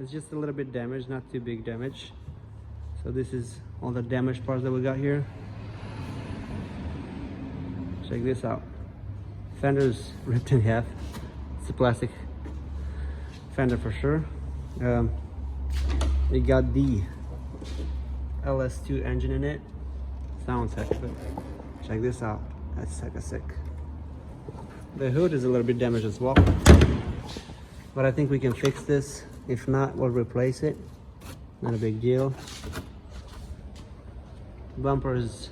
It's just a little bit damaged, not too big damage. So this is all the damaged parts that we got here. Check this out. Fender's ripped in half. It's a plastic fender for sure. It got the LS2 engine in it. Sounds heck, but check this out. That's heck sick. The hood is a little bit damaged as well, but I think we can fix this. If not, we'll replace it. Not a big deal. Bumper is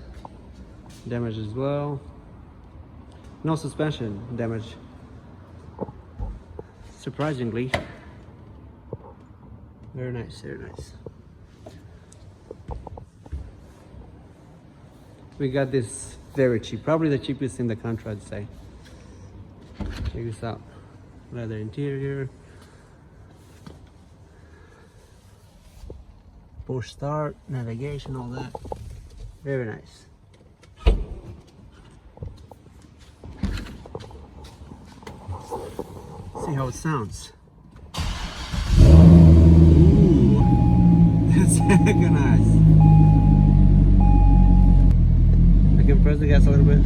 damaged as well. No suspension damage, surprisingly. Very nice, very nice. We got this very cheap, probably the cheapest in the country, I'd say. Check this out. Leather interior. Push start, navigation, all that. Very nice. See how it sounds. Ooh, that's hecka nice. I can press the gas a little bit.